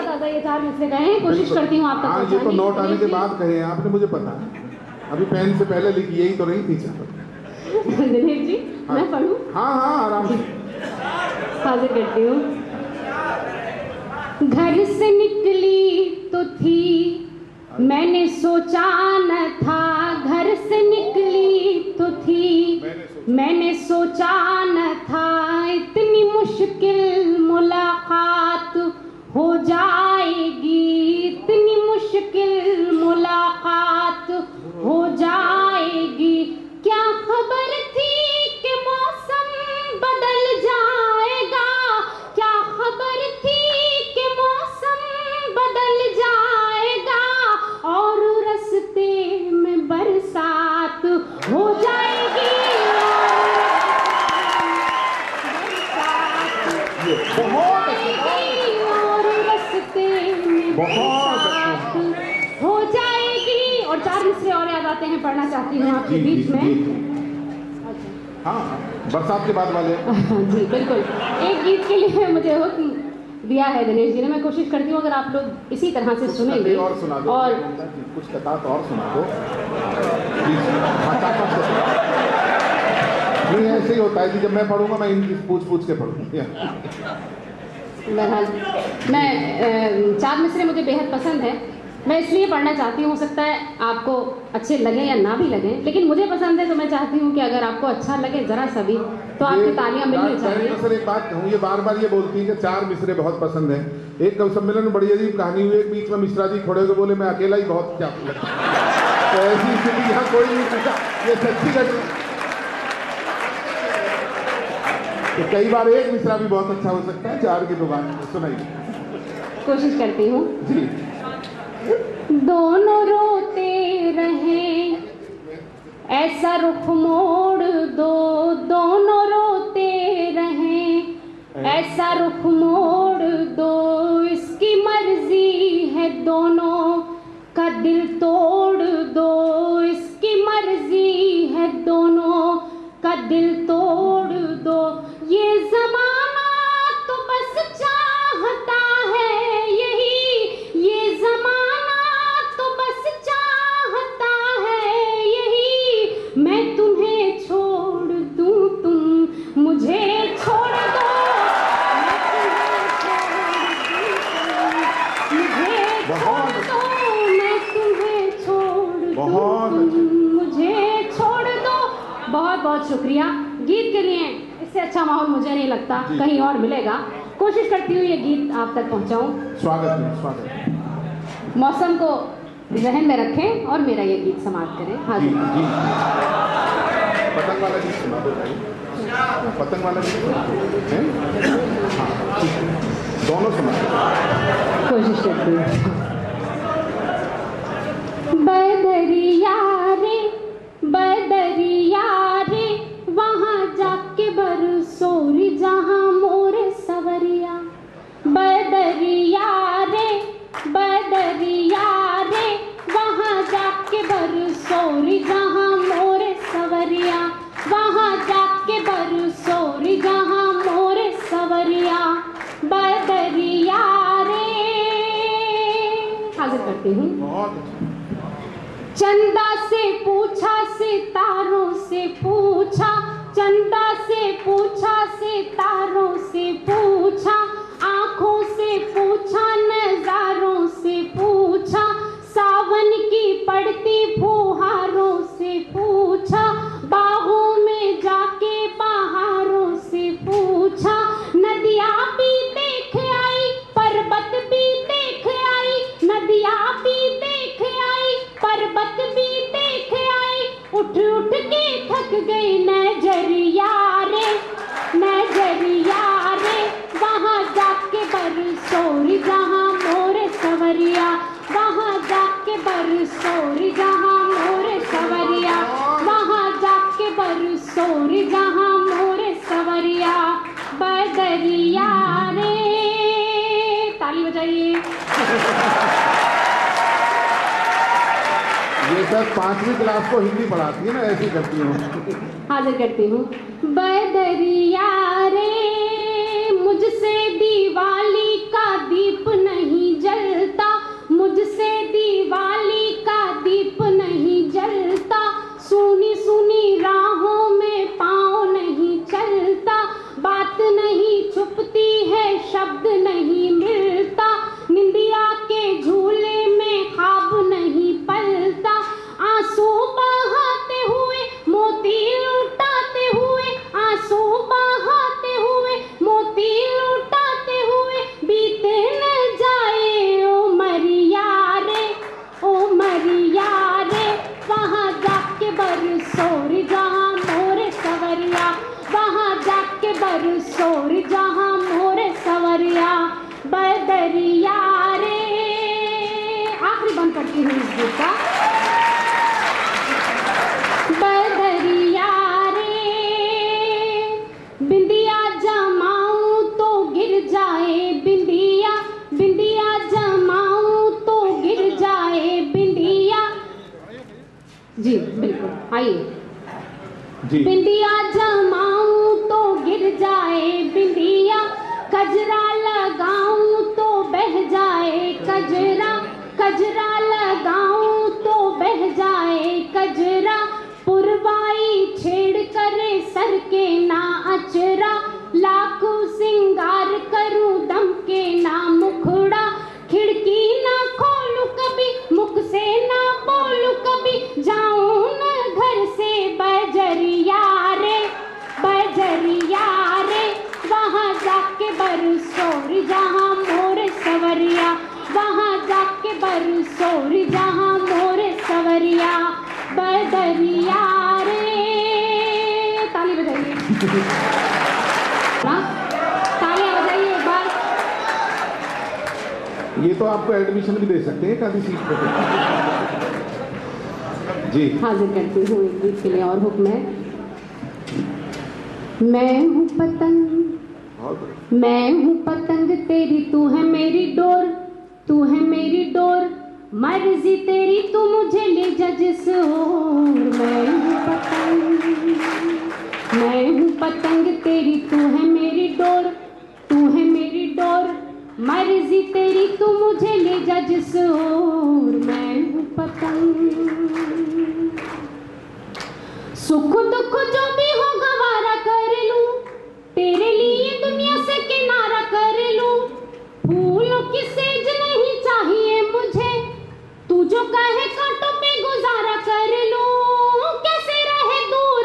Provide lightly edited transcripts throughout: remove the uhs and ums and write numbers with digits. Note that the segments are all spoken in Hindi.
ताज़ा ये 4 मिसरे गए हैं, कोशिश करती हूँ आप तक हाँ, ये तो नोट आने के बाद कहे हैं आपने, मुझे पता है। अभी पेन से पहले लिखी यही तो नहीं थी। दिनेश जी, मैं पढ़ूँ? हाँ हाँ, आराम से हाजिर करती हूँ। घर से निकली तो थी, मैंने सोचा न था। घर से निकली तो थी, मैंने सोचा न था। इतनी मुश्किल मुलाकात हो जाएगी, इतनी मुश्किल मुलाकात हो जाएगी। क्या खबर थी कि मौसम बदल जाएगा, क्या खबर थी कि मौसम बदल जाएगा और रास्ते में बरसात हो जाएगी। बहुत और रास्ते में बरसात हो जाएगी। और 4 मिसरे और याद आते हैं, पढ़ना चाहती हूँ आपके बीच में। हाँ, बरसात के बाद वाले। जी बिल्कुल, एक गीत के लिए मुझे हुक्म दिया है दिनेश जी ने, मैं कोशिश करती हूँ अगर आप लोग इसी तरह से सुनेंगे और सुना दो, और कुछ कतार और सुना दो। नहीं, ऐसे ही होता है कि जब मैं पढ़ूंगा मैं इनकी पूछ के पढ़ूंगा। बहरहाल मैं 4 मिसरे मुझे बेहद पसंद है, मैं इसलिए पढ़ना चाहती हूँ। हो सकता है आपको अच्छे लगे या ना भी लगे, लेकिन मुझे पसंद है तो मैं चाहती हूँ कि अगर आपको अच्छा लगे जरा सा भी तो आपकी तालियां मिलनी चाहिए। सर एक बात कहूँ, ये बार बार ये बोलती है कि 4 मिसरे बहुत पसंद है। एक कवि सम्मेलन में बड़ी अजीब कहानी हुई, एक बीच में मिश्रा जी खड़े होकर बोले मैं अकेला ही बहुत क्या तो ऐसी स्थिति यहाँ कोई नहीं पूछा, ये सच्ची घटना। तो कई बार एक मिसरा भी बहुत अच्छा हो सकता है, 4 की तो बात सुनाइए। कोशिश करती हूँ जी। दोनों रोते रहे ऐसा रुख मोड़ दो, दोनों रोते रहे ऐसा रुख मोड़ दो। इसकी मर्जी है दोनों का दिल तोड़ दो, इसकी मर्जी है दोनों का दिल तोड़ दो। ये ज़माना तो बस चाहता है यही, ये ज़माना तो बस चाहता है यही। मैं तुम्हें छोड़ दूं, तुम मुझे छोड़ दो। मैं तुम्हें छोड़ दूं, तुम मुझे छोड़ दो। बहुत बहुत शुक्रिया। गीत के लिए इससे अच्छा माहौल मुझे नहीं लगता कहीं और मिलेगा। कोशिश करती हूँ ये गीत आप तक पहुँचाऊँ। स्वागत। मौसम को जहन में रखें और मेरा ये गीत समाप्त करें। हाँ जी, पतंग वाला गीत सुना दो भाई, पतंग वाला गीत है? हाँ, दोनों सुना दो। कोशिश करती हूँ। बदरिया रे बदरिया रे, वहाँ जाके बरसोरी जहाँ मोरे सवरिया। बदरिया रे बदरिया रे, वहाँ जाके बरसोरी जहाँ मोरे सवरिया। वहाँ जाके बरसोरी जहाँ मोरे सवरिया। बदरिया रे। हाजिर करती हूँ। चंदा से पूछा सितारों से पूछा, चंदा से पूछा सितारों से पूछा। आँखों से पूछा नजारों से पूछा, सावन की पड़ती फुहारों से पूछा। बागों में जाके बहारों से पूछा। नदियाँ भी देख आई पर्वत भी देख आई, नदियाँ भी देख आई पर्वत भी देख आई। उठ उठ के थक गई नजरिया रे नजरिया रे, वहाँ जाके बरसोरी जहाँ मोरे सवरिया। वहाँ जाके बरसोरी जहाँ मोरे सवरिया। वहाँ जाके बरसोरी जहाँ मोरे सवरिया। बदरिया रे। ताली बजाइए। ये सर 5वीं क्लास को हिंदी पढ़ाती है ना, ऐसी करती हूँ। हाजिर करती हूँ। बदरिया रे, मुझसे दिवाली का दीप नहीं मुझसे दिवाली का दीप नहीं जलता, सुनी सुनी राहों में पाँव नहीं चलता, बात नहीं छुपती है शब्द नहीं मिलता, निंदिया के झूले में ख्वाब नहीं पलता, आंसू बहाते हुए मोती लुटाते हुए, आंसू बहाते हुए मोती लुटाते हुए, बीते न जाए ओ मरिया रे, ओ मरिया रे, वहाँ जाके बरसोर जहाँ मोरे सवरिया, वहाँ जाके बरसोर जहाँ मोरे सवरिया, बदरिया रे। आखिरी बंद करती हूँ इस गीत का। बदरिया रे, बिंदिया जमाऊं तो गिर जाए बिंदिया, बिंदिया जमाऊं तो गिर जाए बिंदिया। जी बिल्कुल, आइए। जी बिंदिया जमाऊं तो गिर जाए बिंदिया, कजरा लगाऊं तो बह जाए कजरा, कजरा लगाऊं तो बह जाए कजरा, पुरवाई छेड़ करे सर के ना अचरा, लाखों सिंगार करूं दम के ना मुखड़ा, खिड़की ना खोलूं कभी मुख से ना बोलूं कभी, जाऊं न घर से बजरिया रे, बजरिया रे, वहाँ जाके बरसोर जहाँ मोरे सवरिया, वहाँ जाके बरसोर जहाँ मोरे सवरिया, बदरिया रे। ताली बजाइए, तालियां बजाइए एक बार। ये तो आपको एडमिशन भी दे सकते हैं काफी सीट पे। जी हाजिर करती हूँ एक गीत के लिए और हुक्म है। मैं हूँ पतंग, मैं हूँ पतंग तेरी, तू है मेरी डोर, तू है मेरी डोर, मर्जी तेरी तू मुझे ले जा जिस ओर। मैं हूँ पतंग, मैं हूँ पतंग तेरी, तू है मेरी डोर, तू है मेरी डोर, मर्जी तेरी तू मुझे ले जा जिस ओर। मैं हूँ पतंग, सुख दुख जो भी हो गवारा कर लूं, तेरे लिए दुनिया से किनारा कर लूं, फूलों की सेज नहीं चाहिए मुझे, तू जो कहे कांटों पे गुजारा कर लूं। कैसे रहे दूर,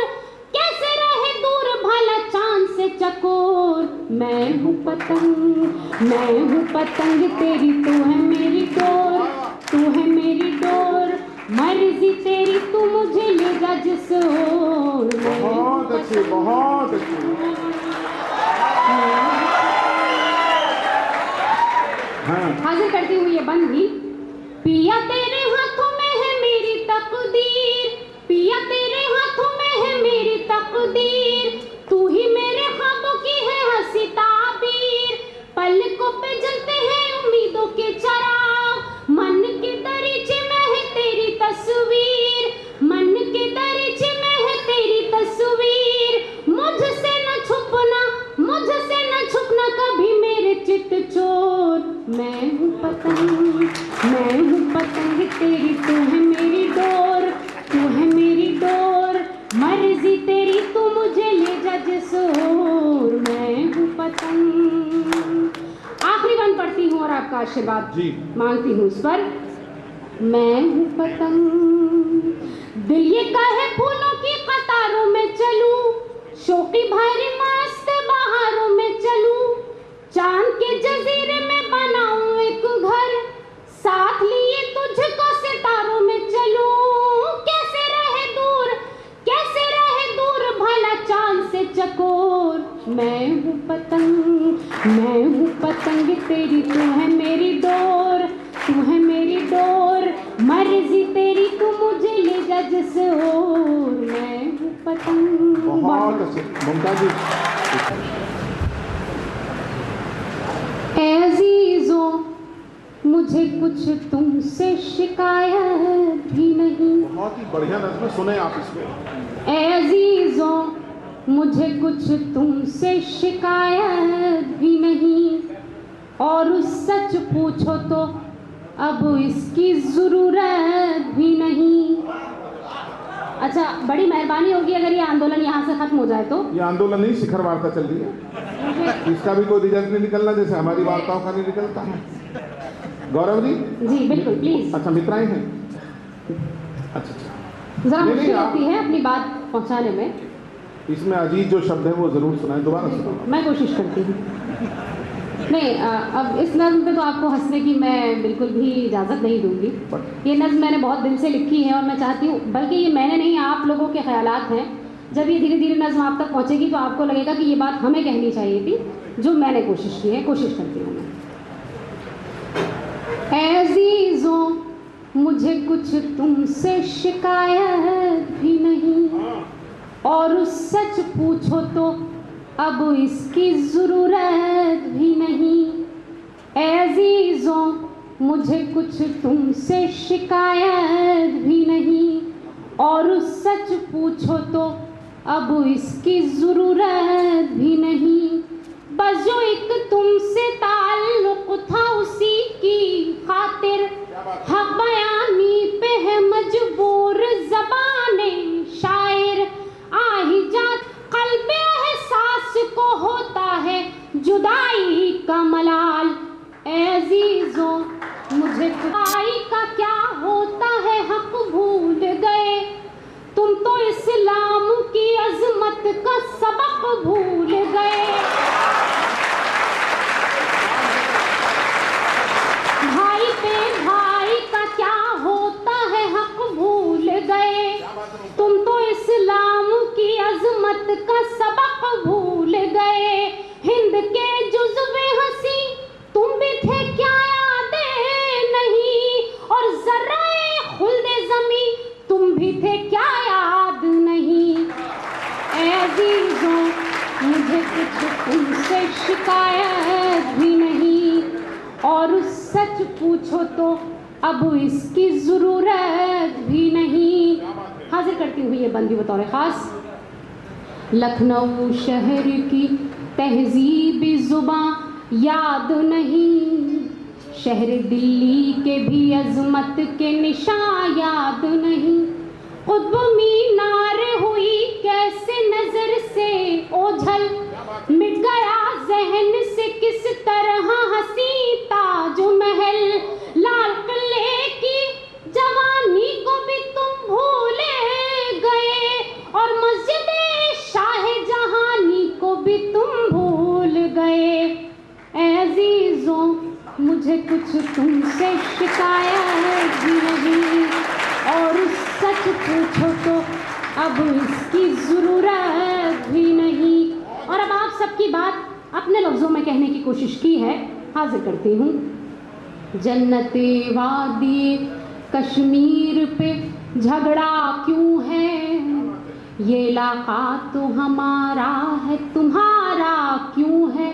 कैसे रहे दूर भला चांद से चकोर। मैं हूँ पतंग, मैं हूँ पतंग तेरी, तू है मेरी डोर, तू है मेरी डोर, मर्जी तेरी तू मुझे ले जा जिस ओर। बहुत अच्छे, बहुत अच्छे। हाँ। हाजिर करती हूँ ये बंद भी। पिया तेरे हाथों में है मेरी तकदीर, पिया तेरे हाथों में है मेरी तकदीर, तू ही मेरे ख्वाबों की है हंसी ताबीर, पलकों पे जलते हैं उम्मीदों के चिराग, मन के दरीचे में है तेरी तस्वीर, मन के दरीचे में है तेरी तस्वीर, मुझसे न छुपना, मुझसे न छुपना कभी मेरे चित चोर। मैं हूँ पतंग, मैं हूँ पतंग तेरी, तू है मेरी डोर, तू है मेरी डोर, मर्जी तेरी तू मुझे ले जा जिस ओर। मैं हूँ पतंग। आखिरी बंद पढ़ती हूँ और आपका आशीर्वाद जी मांगती हूँ इस पर। मैं हूँ पतंग, दिल ये कहे फूलों की कतारों में चलूं, शौकी भरी मस्त बहारों में चलूं, चांद के जजीरे में बनाऊं एक घर, साथ लिए तुझको सितारों में चलूं। कैसे रहे दूर, कैसे रहे दूर भला चांद से चकोर। मैं हूँ पतंग, मैं हूँ पतंग तेरी, तू है मेरी डोर, तू है मेरी डोर, मर्जी तेरी तू मुझे ले जा जिस ओर। मैं हूँ पतंग। बहुत अच्छे मुमताज जी। ऐ अजीजों मुझे कुछ तुमसे शिकायत भी नहीं, बहुत ही बढ़िया नज़्म सुने आप इसमें। ऐ अजीजों मुझे कुछ तुमसे शिकायत भी नहीं, और सच पूछो तो अब इसकी ज़रूरत भी नहीं। अच्छा, बड़ी मेहरबानी होगी अगर ये आंदोलन यहाँ से खत्म हो जाए तो। ये आंदोलन नहीं, शिखर वार्ता चल रही है, इसका भी कोई रिजल्ट नहीं निकलना जैसे हमारी वार्ताओं का नहीं निकलता है। गौरव जी जी बिल्कुल, प्लीज। अच्छा, मित्राएं हैं। अच्छा, जरा नहीं, मुश्किल आप- होती है अपनी बात पहुंचाने में। इसमें अजीज जो शब्द है वो जरूर सुनाएं, दोबारा सुनाओ। मैं कोशिश करती हूँ। नहीं, अब इस नज़्म पे तो आपको हंसने की मैं बिल्कुल भी इजाज़त नहीं दूंगी। ये नज़्म मैंने बहुत दिल से लिखी है और मैं चाहती हूँ, बल्कि ये मैंने नहीं, आप लोगों के ख्यालात हैं। जब ये धीरे धीरे नज़्म आप तक पहुँचेगी तो आपको लगेगा कि ये बात हमें कहनी चाहिए थी, जो मैंने कोशिश की है। कोशिश करती हूँ मैं। ऐ अज़ीज़ों, मुझे कुछ तुमसे शिकायत भी नहीं, और उस सच पूछो तो अब इसकी ज़रूरत भी नहीं। ऐ अज़ीज़ों, मुझे कुछ तुमसे शिकायत भी नहीं, और उस सच पूछो तो अब इसकी ज़रूरत भी नहीं। बस जो एक तुमसे ताल्लुक़ था उसी की खातिर हक़ बयानी पे है मजबूर ज़बाने शायर। आ ही जात क़ल्बे एहसास को होता है जुदाई का मलाल। ऐ अज़ीज़ों, मुझे खुदाई का क्या होता है हक़ भूल गए। तुम तो इस्लाम की अज़मत का सबक भूल गए। भाई पे भाई का क्या होता है हक़ भूल गए। तुम तो इस्लाम की अज़मत का सबक भूल गए। हिंद के जुज़्वे हंसी तुम भी थे क्या यादें नहीं, और ज़र्रे खुल्दे ज़मी तुम भी थे क्या याद नहीं। ऐ अज़ीज़ों, मुझे कुछ तुमसे शिकायत भी नहीं, और उस सच पूछो तो अब इसकी ज़रूरत भी नहीं। हाजिर करती हुई ये बंदी बतौर ख़ास। लखनऊ शहर की तहज़ीब ज़ुबां याद नहीं, शहर दिल्ली के भी अज़मत के निशान याद नहीं। क़ुत्ब मीनार हुई कैसे नज़र से ओझल, मिट गया ज़हन से किस तरह हंसी ताज महल। लाल किले की जवानी को भी तुम भूले गए, और मस्जिद शाह जहानी को भी तुम भूल गए। ऐ अज़ीज़ों, मुझे कुछ तुमसे शिकायत भी नहीं, और सच पूछो तो अब इसकी ज़रूरत भी नहीं। और अब आप सबकी बात अपने लफ्ज़ों में कहने की कोशिश की है, हाजिर करती हूँ। जन्नते वादी कश्मीर पे झगड़ा क्यों है, ये इलाका तो हमारा है तुम्हारा क्यों है।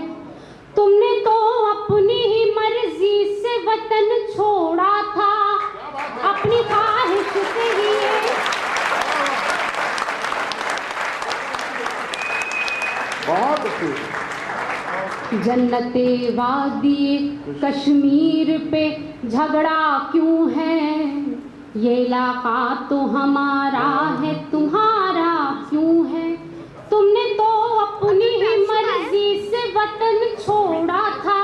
तुमने तो अपनी ही मर्जी से वतन छोड़ा था, अपनी ख्वाहिश से ही। बहुत अच्छी। जन्नते वादी कश्मीर पे झगड़ा क्यों है, ये इलाका तो हमारा है तुम्हारा क्यों है। तुमने तो अपनी ही मर्जी से वतन छोड़ा था,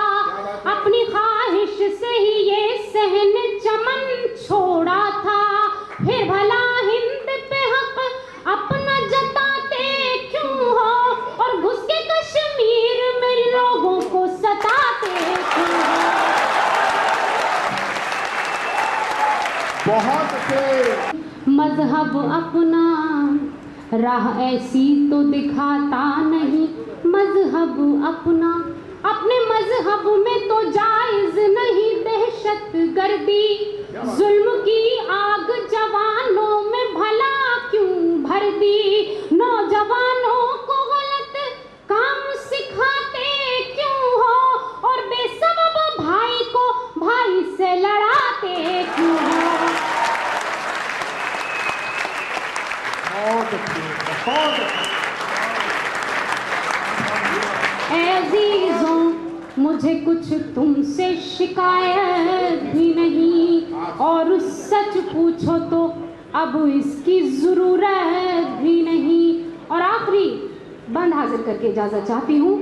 अपनी ख्वाहिश से ही ये सहन चमन छोड़ा था। फिर भला हिंद पे हक अपना जताते क्यों हो, और घुस के कश्मीर में लोगों को सताते क्यों हो। बहुत अच्छे। मजहब अपना राह ऐसी तो दिखाता नहीं, मजहब अपना अपने मजहब में तो जायज नहीं दहशत गर्दी। जुल्म की आग जवानों में भला क्यों भर दी, नौजवानों को गलत काम सिखाते क्यों हो, और बेसबब भाई को भाई से लड़ाते क्यों हो। बहुत अच्छी, बहुत अच्छी। ऐ अज़ीज़ों, मुझे कुछ तुमसे शिकायत भी नहीं, और सच पूछो तो अब इसकी जरूरत भी नहीं। और आखिरी बंद हाजिर करके इजाजत चाहती हूँ।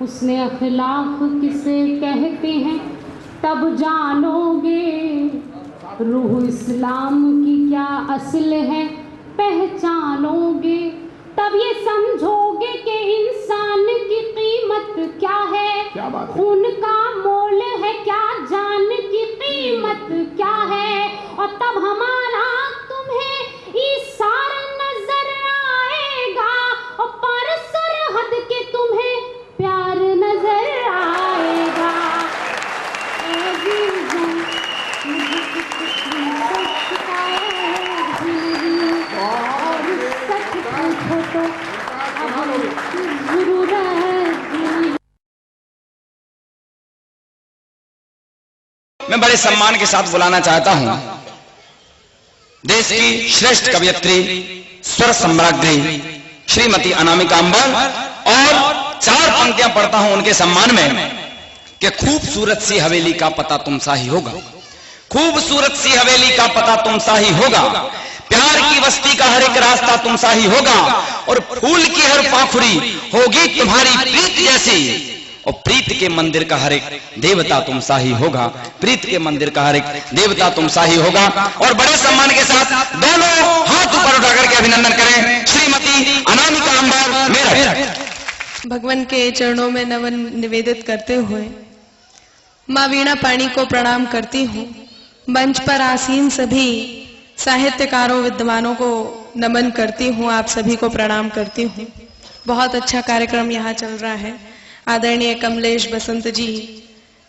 उसने अखलाक किसे कहते हैं तब जानोगे, रूह इस्लाम की क्या असल है पहचानोगे, तब ये समझोगे कि इंसान की कीमत क्या है, खून का मोल है क्या, जान की कीमत क्या है, और तब हमारा तुम्हें ईसार नजर आएगा, और पर सरहद के तुम्हें प्यार नजर आएगा। मुझे कुछ तुमसे शिकायत भी नहीं, और सच पूछो तो अब इसकी जरूरत भी नहीं। मैं बड़े सम्मान के साथ बुलाना चाहता हूं देश की श्रेष्ठ कवयित्री, स्वर सम्राज्ञी श्रीमती अनामिका अंबर, और 4 पंक्तियां पढ़ता हूं उनके सम्मान में कि खूबसूरत सी हवेली का पता तुम सा ही होगा, खूबसूरत सी हवेली का पता तुम सा ही होगा, प्यार की बस्ती का हर एक रास्ता तुम सा ही होगा, और फूल की हर पाखुरी होगी तुम्हारी प्रीत जैसी, और प्रीत के मंदिर का हर एक देवता तुम सा ही होगा, प्रीत के मंदिर का हर एक देवता तुम सा ही होगा। और बड़े सम्मान के साथ दोनों हाथ ऊपर उठा करके अभिनंदन करें श्रीमती अनामिका अंबर मेरठ। भगवान के चरणों में नमन निवेदित करते हुए माँ वीणा पाणी को प्रणाम करती हूँ। मंच पर आसीन सभी साहित्यकारों विद्वानों को नमन करती हूँ, आप सभी को प्रणाम करती हूँ। बहुत अच्छा कार्यक्रम यहाँ चल रहा है। आदरणीय कमलेश बसंत जी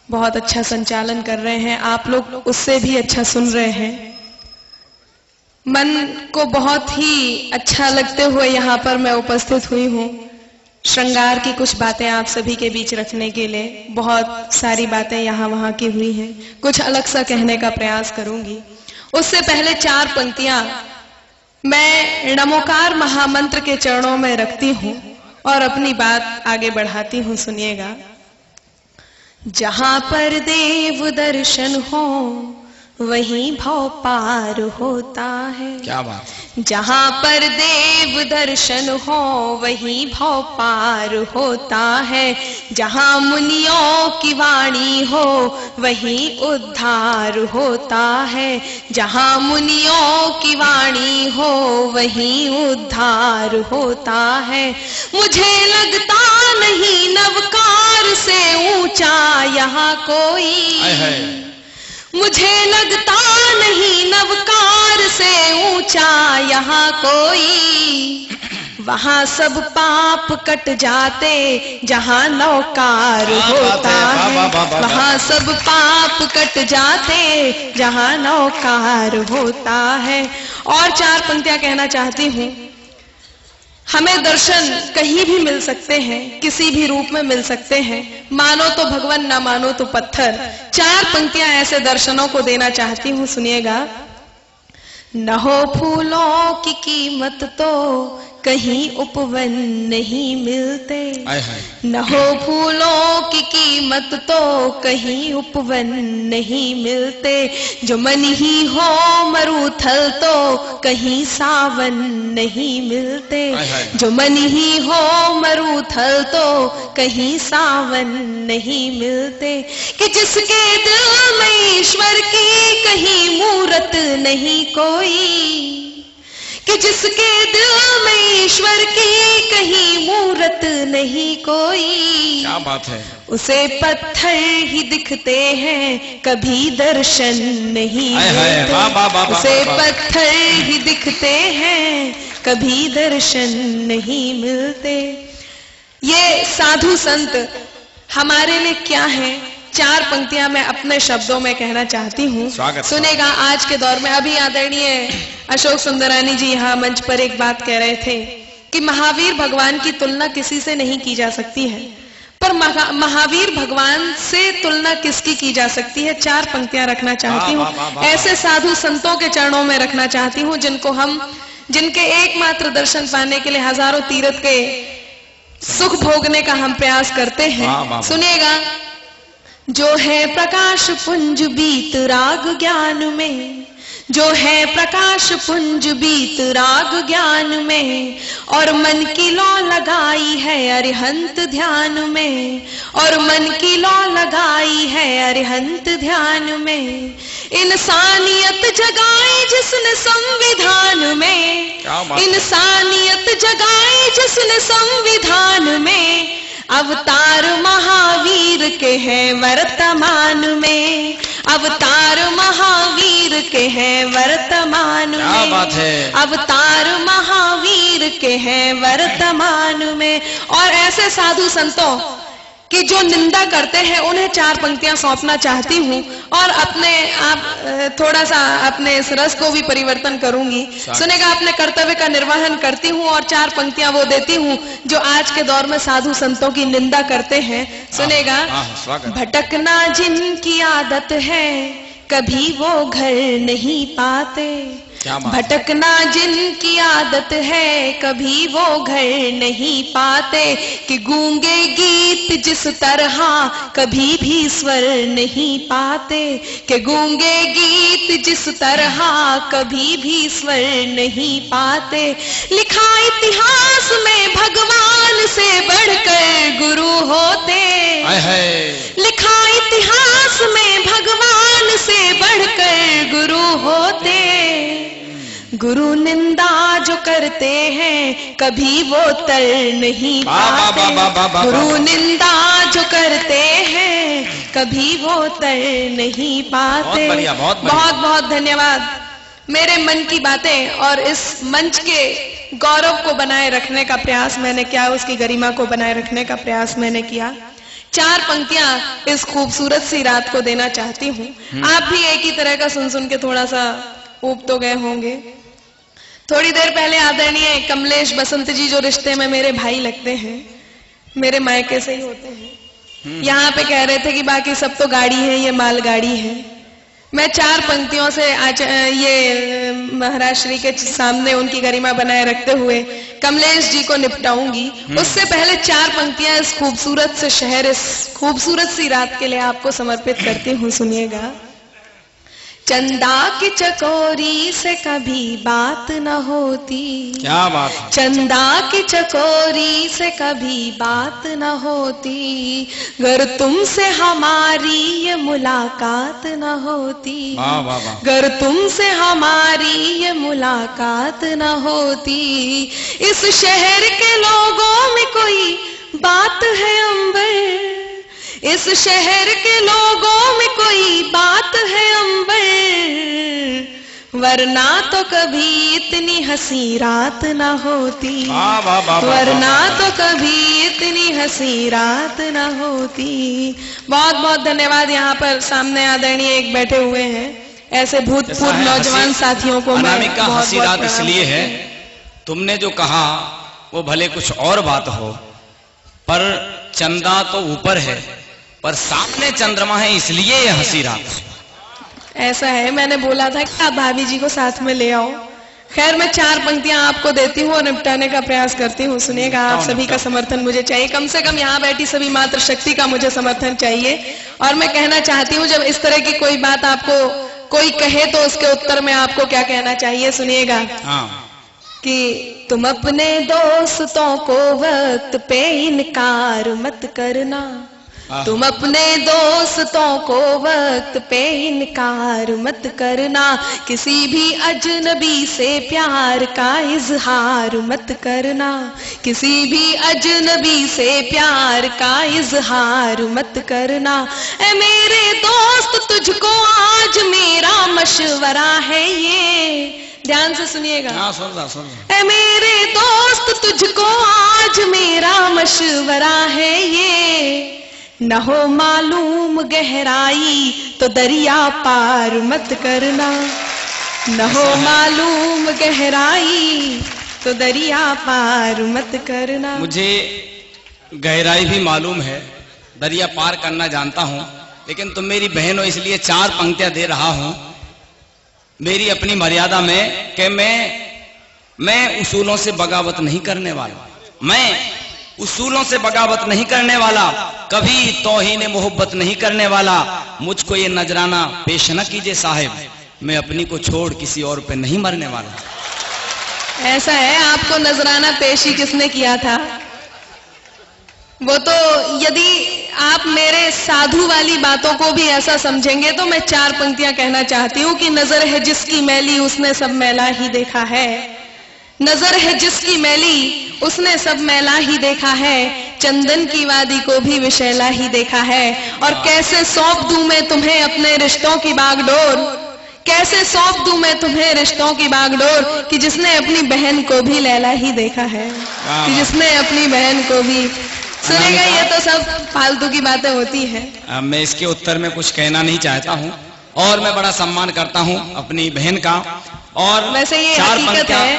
बहुत अच्छा संचालन कर रहे हैं, आप लोग उससे भी अच्छा सुन रहे हैं। मन को बहुत ही अच्छा लगते हुए यहाँ पर मैं उपस्थित हुई हूँ। श्रृंगार की कुछ बातें आप सभी के बीच रखने के लिए, बहुत सारी बातें यहाँ वहाँ की हुई हैं, कुछ अलग सा कहने का प्रयास करूंगी। उससे पहले 4 पंक्तियां मैं नमोकार महामंत्र के चरणों में रखती हूँ और अपनी बात आगे बढ़ाती हूँ, सुनिएगा। जहां पर देव दर्शन हो वहीं भव पार होता है। क्या बात है। जहां पर देव दर्शन हो वहीं भव पार होता है। जहां मुनियों की वाणी हो वहीं उद्धार होता है। जहां मुनियों की वाणी हो वहीं उद्धार होता है। मुझे लगता नहीं नवकार से ऊंचा यहाँ कोई, मुझे लगता नहीं नवकार से ऊंचा यहाँ कोई। वहां सब पाप कट जाते जहां नवकार होता है। वहां सब पाप कट जाते जहां नवकार होता है। और 4 पंक्तियां कहना चाहती हूँ। हमें दर्शन कहीं भी मिल सकते हैं, किसी भी रूप में मिल सकते हैं, मानो तो भगवान ना मानो तो पत्थर। 4 पंक्तियां ऐसे दर्शनों को देना चाहती हूँ, सुनिएगा। न हो फूलों की कीमत तो कहीं उपवन नहीं मिलते। न हो फूलों की कीमत तो कहीं उपवन नहीं मिलते। जो मन ही हो मरुथल तो कहीं सावन नहीं मिलते। जो मन ही हो मरुथल तो कहीं सावन नहीं मिलते। कि जिसके दिल में ईश्वर की कहीं मूरत नहीं कोई, कि जिसके दिल में ईश्वर की कहीं मूरत नहीं कोई। क्या बात है। उसे पत्थर ही दिखते हैं कभी दर्शन नहीं मिलते। उसे पत्थर ही दिखते हैं कभी दर्शन नहीं मिलते। ये साधु संत हमारे लिए क्या है, 4 पंक्तियां मैं अपने शब्दों में कहना चाहती हूँ, सुनेगा। आज के दौर में अभी आदरणीय अशोक सुंदरानी जी यहाँ मंच पर एक बात कह रहे थे कि महावीर भगवान की तुलना किसी से नहीं की जा सकती है, पर महावीर भगवान से तुलना किसकी की जा सकती है। 4 पंक्तियां रखना चाहती हूँ, ऐसे साधु संतों के चरणों में रखना चाहती हूँ जिनको हम, जिनके एकमात्र दर्शन पाने के लिए हजारों तीर्थ के सुख भोगने का हम प्रयास करते हैं। सुनिएगा, जो है प्रकाश पुंज बीत राग ज्ञान में, जो है प्रकाश पुंज बीत राग ज्ञान में, और मन की लौ लगाई है अरिहंत ध्यान में, और मन की लौ लगाई है अरिहंत ध्यान में। इंसानियत जगाई जिसने संविधान में, इंसानियत जगाई जिसने संविधान में, अवतार महावीर के हैं वर्तमान में, अवतार महावीर के हैं वर्तमान में। क्या बात है। अवतार महावीर के हैं वर्तमान में। और ऐसे साधु संतों कि जो निंदा करते हैं उन्हें 4 पंक्तियां सौंपना चाहती हूँ, और अपने आप थोड़ा सा अपने इस रस को भी परिवर्तन करूंगी। सुनेगा, अपने कर्तव्य का निर्वहन करती हूँ और 4 पंक्तियां वो देती हूँ जो आज के दौर में साधु संतों की निंदा करते हैं। सुनेगा, भटकना जिनकी आदत है कभी वो घर नहीं पाते, भटकना जिनकी आदत है कभी वो घर नहीं पाते, कि गूंगे गीत जिस तरह कभी भी स्वर नहीं पाते, कि गूंगे गीत जिस तरह कभी भी स्वर नहीं पाते। लिखा इतिहास में भगवान से बढ़कर गुरु होते, लिखा इतिहास में भगवान से बढ़कर गुरु होते। गुरु निंदा जो करते हैं कभी वो तर नहीं पाते, गुरु निंदा जो करते हैं कभी वो तर नहीं पाते। बहुत बहुत धन्यवाद। मेरे मन की बातें और इस मंच के गौरव को बनाए रखने का प्रयास मैंने किया, उसकी गरिमा को बनाए रखने का प्रयास मैंने किया। 4 पंक्तियां इस खूबसूरत सी रात को देना चाहती हूँ। आप भी एक ही तरह का सुन सुन के थोड़ा सा ऊब तो गए होंगे। थोड़ी देर पहले आदरणीय कमलेश बसंत जी, जो रिश्ते में मेरे भाई लगते हैं, मेरे मायके से ही होते हैं, यहाँ पे कह रहे थे कि बाकी सब तो गाड़ी है, ये मालगाड़ी है। मैं 4 पंक्तियों से आज ये महाराज श्री के सामने उनकी गरिमा बनाए रखते हुए कमलेश जी को निपटाऊंगी। उससे पहले 4 पंक्तियां इस खूबसूरत से शहर, इस खूबसूरत सी रात के लिए आपको समर्पित करती हूँ। सुनिएगा, चंदा की चकोरी से कभी बात न होती, क्या बात है। चंदा की चकोरी से कभी बात न होती, गर तुमसे हमारी ये मुलाकात न होती, गर तुमसे हमारी ये मुलाकात न होती। इस शहर के लोगों में कोई बात है अंबर, इस शहर के लोगों में कोई बात है अंबर, वरना तो कभी इतनी हंसी रात न होती, वरना तो कभी इतनी हंसी रात न होती। बहुत बहुत धन्यवाद। यहाँ पर सामने आदरणीय एक बैठे हुए हैं, ऐसे भूतपूर्व नौजवान साथियों को अनामिका हंसी रात इसलिए है, तुमने जो कहा वो भले कुछ और बात हो, पर चंदा तो ऊपर है, पर सामने चंद्रमा है, इसलिए ये हंसी रात। ऐसा है, मैंने बोला था कि आप भाभी जी को साथ में ले आओ। खैर, मैं 4 पंक्तियां आपको देती हूँ और निपटाने का प्रयास करती हूँ। सुनिएगा, आप सभी का समर्थन मुझे चाहिए, कम से कम यहाँ बैठी सभी मात्र शक्ति का मुझे समर्थन चाहिए। और मैं कहना चाहती हूँ, जब इस तरह की कोई बात आपको कोई कहे तो उसके उत्तर में आपको क्या कहना चाहिए। सुनिएगा, कि तुम अपने दोस्तों को वक्त पे इनकार मत करना, तुम अपने दोस्तों को वक्त पे इनकार मत करना, किसी भी अजनबी से प्यार का इजहार मत करना, किसी भी अजनबी से प्यार का इजहार मत करना। ऐ मेरे दोस्त, तुझको आज मेरा मशवरा है ये, ध्यान से सुनिएगा। ऐ मेरे दोस्त, तुझको आज मेरा मशवरा है ये, न हो मालूम गहराई तो दरिया पार मत करना, न हो मालूम गहराई तो दरिया पार मत करना। मुझे गहराई भी मालूम है, दरिया पार करना जानता हूं, लेकिन तुम मेरी बहन हो इसलिए 4 पंक्तियां दे रहा हूं मेरी अपनी मर्यादा में, कि मैं उसूलों से बगावत नहीं करने वाला। मैं उसूलों से बगावत नहीं करने वाला, कभी तौहीन मोहब्बत नहीं करने वाला, मुझको ये नजराना पेश न कीजिए साहिब, मैं अपनी को छोड़ किसी और पे नहीं मरने वाला। ऐसा है, आपको नजराना पेश ही किसने किया था? वो तो यदि आप मेरे साधु वाली बातों को भी ऐसा समझेंगे तो मैं 4 पंक्तियां कहना चाहती हूं कि नजर है जिसकी मैली उसने सब मैला ही देखा है, नजर है जिसकी मैली उसने सब मैला ही देखा है, चंदन की वादी को भी विशैला ही देखा है। और कैसे सौंप दूं मैं तुम्हें अपने रिश्तों की बागडोर, कैसे सौंप दूं मैं तुम्हें रिश्तों की बागडोर, कि जिसने अपनी बहन को भी लैला ही देखा है, कि जिसने अपनी बहन को भी। सुनेगा, ये तो सब फालतू की बातें होती हैं। मैं इसके उत्तर में कुछ कहना नहीं चाहता हूँ, और मैं बड़ा सम्मान करता हूँ अपनी बहन का। और वैसे ये 4 हकीकत है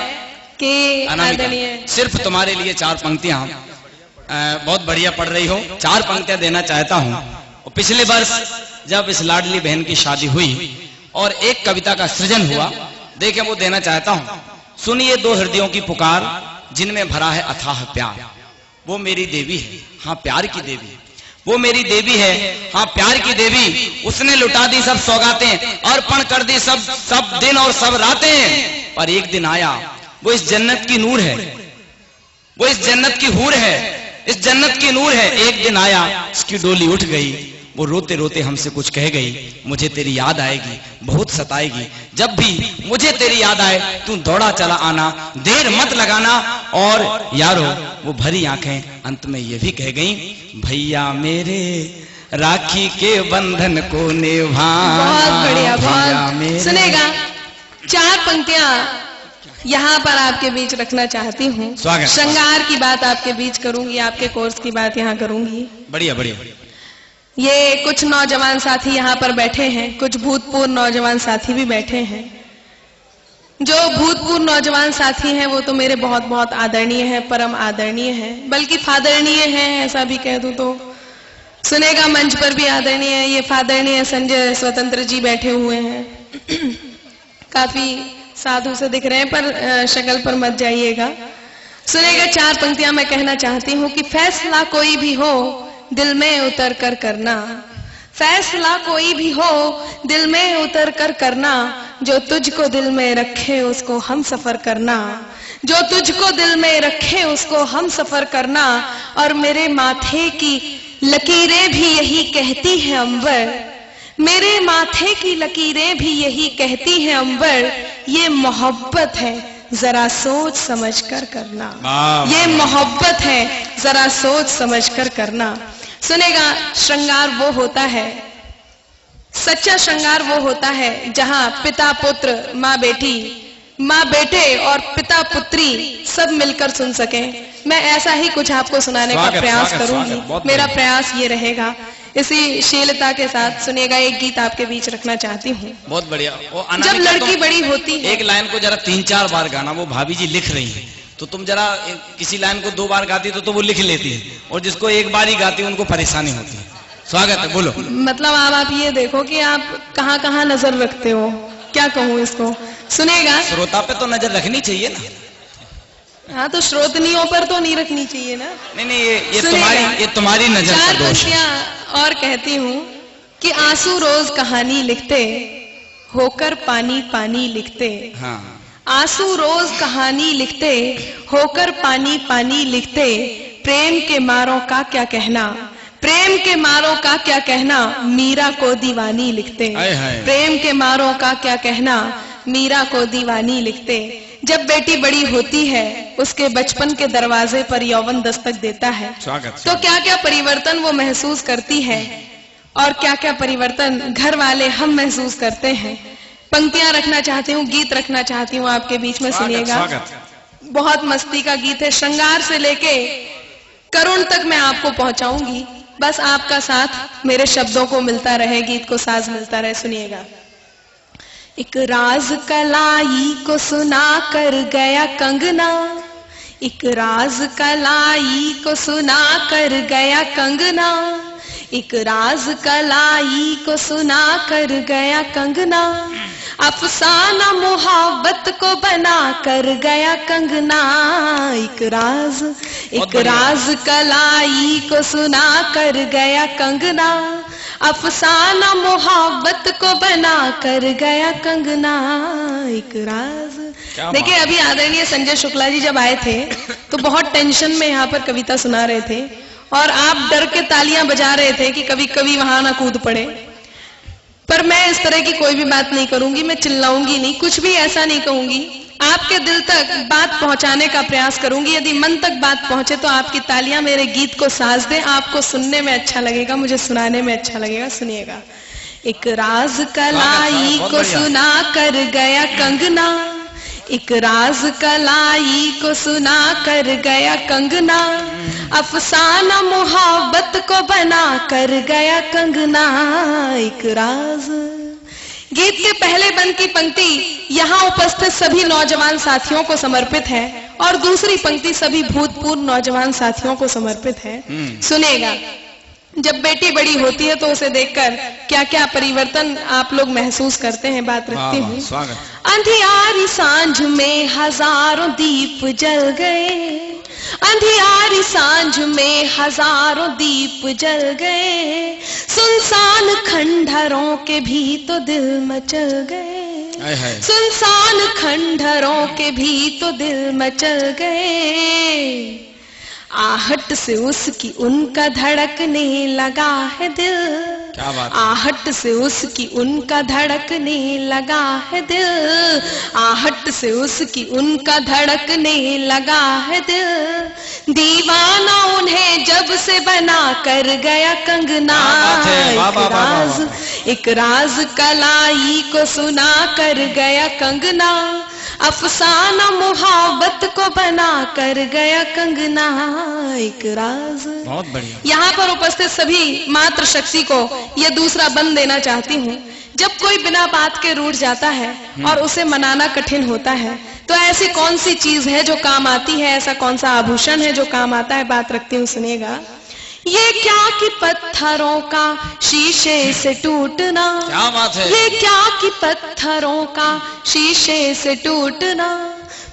कि आदरणीय, सिर्फ तुम्हारे लिए 4 पंक्तियां बहुत बढ़िया पढ़ रही हो, 4 पंक्तियां देना चाहता हूँ। और पिछले वर्ष जब इस लाडली बहन की शादी हुई और एक कविता का सृजन हुआ, देखे वो देना चाहता हूँ। सुनिए 2 हृदयों की पुकार, जिनमें भरा है अथाह प्यार, वो मेरी देवी है, हाँ प्यार की देवी, वो मेरी देवी है, हाँ प्यार की देवी। उसने लुटा दी सब सौगातें, अर्पण कर दी सब दिन और सब रातें। पर एक दिन आया, वो इस जन्नत की नूर है, वो इस जन्नत की हूर है, इस जन्नत की नूर है। एक दिन आया, इसकी डोली उठ गई, वो रोते रोते हमसे कुछ कह गई, मुझे तेरी याद आएगी, बहुत सताएगी, जब भी मुझे तेरी याद आए तू दौड़ा चला आना, देर मत लगाना। और यारो वो भरी आंखें अंत में ये भी कह गई, भैया मेरे राखी के बंधन को निभाना। बहुत बढ़िया, बहुत। सुनेगा, 4 पंक्तियां यहाँ पर आपके बीच रखना चाहती हूँ। श्रृंगार की बात आपके बीच करूंगी, आपके कोर्स की बात यहाँ करूंगी। बढ़िया बढ़िया। ये कुछ नौजवान साथी यहाँ पर बैठे हैं, कुछ भूतपूर्व नौजवान साथी भी बैठे हैं। जो भूतपूर्व नौजवान साथी हैं वो तो मेरे बहुत बहुत आदरणीय हैं, परम आदरणीय हैं, बल्कि फादरणीय हैं, ऐसा भी कह दूं तो। सुनेगा, मंच पर भी आदरणीय है, ये फादरणीय संजय स्वतंत्र जी बैठे हुए हैं। काफी साधु से दिख रहे हैं, पर शक्ल पर मत जाइएगा। सुनेगा, 4 पंक्तियां मैं कहना चाहती हूँ कि फैसला कोई भी हो दिल में उतर कर करना, फैसला कोई भी हो दिल में उतर कर करना, जो तुझको दिल में रखे उसको हम सफर करना, जो तुझको दिल में रखे उसको हम सफर करना। और मेरे माथे की लकीरें भी यही कहती हैं अंबर, मेरे माथे की लकीरें भी यही कहती हैं अंबर, ये मोहब्बत है जरा सोच समझ कर करना, ये मोहब्बत है जरा सोच समझ कर करना। सुनेगा, श्रृंगार वो होता है, सच्चा श्रृंगार वो होता है जहां पिता पुत्र, माँ बेटी, माँ बेटे और पिता पुत्री सब मिलकर सुन सके। मैं ऐसा ही कुछ आपको सुनाने का प्रयास करूंगी, मेरा प्रयास ये रहेगा। इसी शीलता के साथ सुनेगा, एक गीत आपके बीच रखना चाहती हूँ। बहुत बढ़िया। जब लड़की बड़ी होती है, एक लाइन को जरा 3-4 बार गाना, वो भाभी जी लिख रही है, तो तुम जरा किसी लाइन को 2 बार गाती तो वो लिख लेती है, और जिसको एक बार ही गाती है उनको परेशानी होती है। स्वागत है, बोलो। मतलब आप ये देखो कि आप कहाँ कहाँ नजर रखते हो, क्या कहूँ इसको। सुनेगा, श्रोता पे तो नजर रखनी चाहिए ना। हाँ, तो श्रोतनियों पर तो नहीं रखनी चाहिए ना। नहीं, ये तुम्हारी नजर का दोष है। और कहती हूँ कि आंसू रोज कहानी लिखते, होकर पानी पानी लिखते। हाँ। आंसू रोज कहानी लिखते, होकर पानी पानी लिखते। प्रेम के मारों का क्या कहना, प्रेम के मारों का क्या कहना, मीरा को दीवानी लिखते। प्रेम के मारों का क्या कहना, मीरा को दीवानी लिखते। जब बेटी बड़ी होती है, उसके बचपन के दरवाजे पर यौवन दस्तक देता है, तो क्या क्या परिवर्तन वो महसूस करती है, और क्या क्या परिवर्तन घर वाले हम महसूस करते हैं। पंक्तियां रखना चाहती हूँ, गीत रखना चाहती हूँ आपके बीच में, सुनिएगा। बहुत मस्ती का गीत है, श्रृंगार से लेके करुण तक मैं आपको पहुंचाऊंगी, बस आपका साथ मेरे शब्दों को मिलता रहे, गीत को साज मिलता रहे। सुनिएगा। एक राज कलाई को सुना कर गया कंगना, एक राज कलाई को सुना कर गया कंगना, एक राज कलाई को सुना कर गया कंगना। अफसाना मोहब्बत को बना कर गया कंगना, एक राज कलाई को सुना कर गया कंगना, अफसाना मोहब्बत को बना कर गया कंगना, एक राज। देखिए अभी आदरणीय संजय शुक्ला जी जब आए थे तो बहुत टेंशन में यहाँ पर कविता सुना रहे थे और आप डर के तालियां बजा रहे थे कि कभी कभी वहां ना कूद पड़े। पर मैं इस तरह की कोई भी बात नहीं करूंगी, मैं चिल्लाऊंगी नहीं, कुछ भी ऐसा नहीं कहूंगी, आपके दिल तक बात पहुंचाने का प्रयास करूंगी। यदि मन तक बात पहुंचे तो आपकी तालियां मेरे गीत को साज दें, आपको सुनने में अच्छा लगेगा, मुझे सुनाने में अच्छा लगेगा। सुनिएगा। एक राज कलाई को सुना कर गया कंगना, एक राज कलाई को सुना कर गया कंगना, अफसाना मोहब्बत को बना कर गया कंगना, एक राज। गीत के पहले बंद की पंक्ति यहाँ उपस्थित सभी नौजवान साथियों को समर्पित है और दूसरी पंक्ति सभी भूतपूर्व नौजवान साथियों को समर्पित है। सुनेगा। जब बेटी बड़ी होती है तो उसे देखकर क्या क्या परिवर्तन आप लोग महसूस करते हैं, बात रखती हूँ। अंधियारी सांझ में हजारों दीप जल गए, अंधियारी सांझ में हजारों दीप जल गए, सुनसान खंडहरों के भी तो दिल मचल गए, सुनसान खंडहरों के भी तो दिल मचल गए, आहट से उसकी उनका धड़कने लगा है दिल, क्या बात है? आहट से उसकी उनका धड़कने लगा है दिल, आहट से उसकी उनका धड़कने लगा है दिल, दीवाना उन्हें जब से बना कर गया कंगना, एक राज कलाई को सुना कर गया कंगना, अफसाना मोहब्बत को बना कर गया कंगना, एक राज। बहुत बढ़िया। यहाँ पर उपस्थित सभी मातृ शक्ति को यह दूसरा बंद देना चाहती हूँ। जब कोई बिना बात के रूठ जाता है और उसे मनाना कठिन होता है तो ऐसी कौन सी चीज है जो काम आती है, ऐसा कौन सा आभूषण है जो काम आता है, बात रखती हूँ। सुनिएगा। ये क्या कि पत्थरों का शीशे से टूटना, क्या बात है? ये क्या कि पत्थरों का शीशे से टूटना,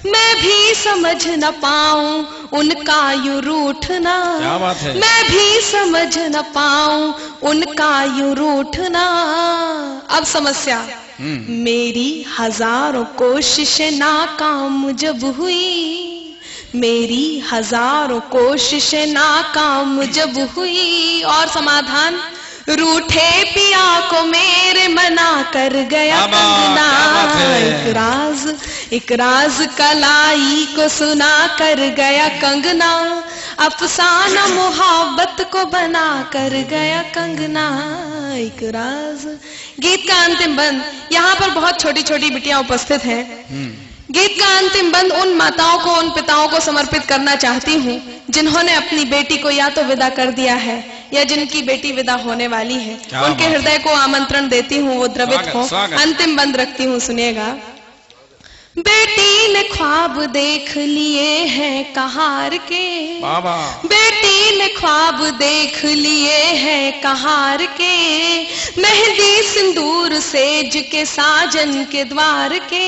मैं भी समझ न पाऊं उनका यूं रूठना, क्या बात है? मैं भी समझ न पाऊं उनका यूं रूठना। अब समस्या, मेरी हजारों कोशिशें नाकाम जब हुई, मेरी हजारों कोशिशें नाकाम जब हुई, और समाधान, रूठे पिया को मेरे मना कर गया कंगना, एक राज कलाई को सुना कर गया कंगना, अफसाना मोहब्बत को बना कर गया कंगना, एक राज। गीत का अंतिम बंद। यहाँ पर बहुत छोटी छोटी बिटियां उपस्थित हैं। गीत का अंतिम बंद उन माताओं को, उन पिताओं को समर्पित करना चाहती हूँ जिन्होंने अपनी बेटी को या तो विदा कर दिया है या जिनकी बेटी विदा होने वाली है। उनके हृदय को आमंत्रण देती हूँ वो द्रवित हो। अंतिम बंद रखती हूँ। सुनिएगा। बेटी ने ख्वाब देख लिए हैं कहार के, बेटी ने ख्वाब देख लिए हैं कहार के, मेहंदी सिंदूर सेज के साजन के द्वार के,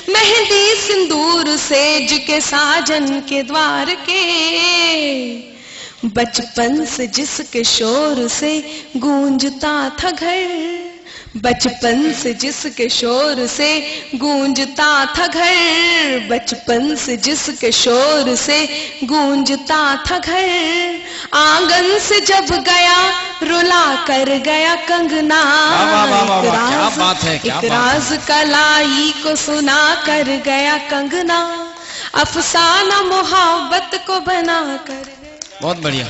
मेहंदी सिंदूर सेज के साजन के द्वार के, बचपन से जिसके शोर से गूंजता था घर, बचपन से जिसके शोर से गूंजता था घर, बचपन से जिसके शोर से गूंजता था घर, आंगन से जब गया रुला कर गया कंगना, एक राज कलाई को सुना कर गया कंगना, अफसाना मोहब्बत को बना कर। बहुत बढ़िया।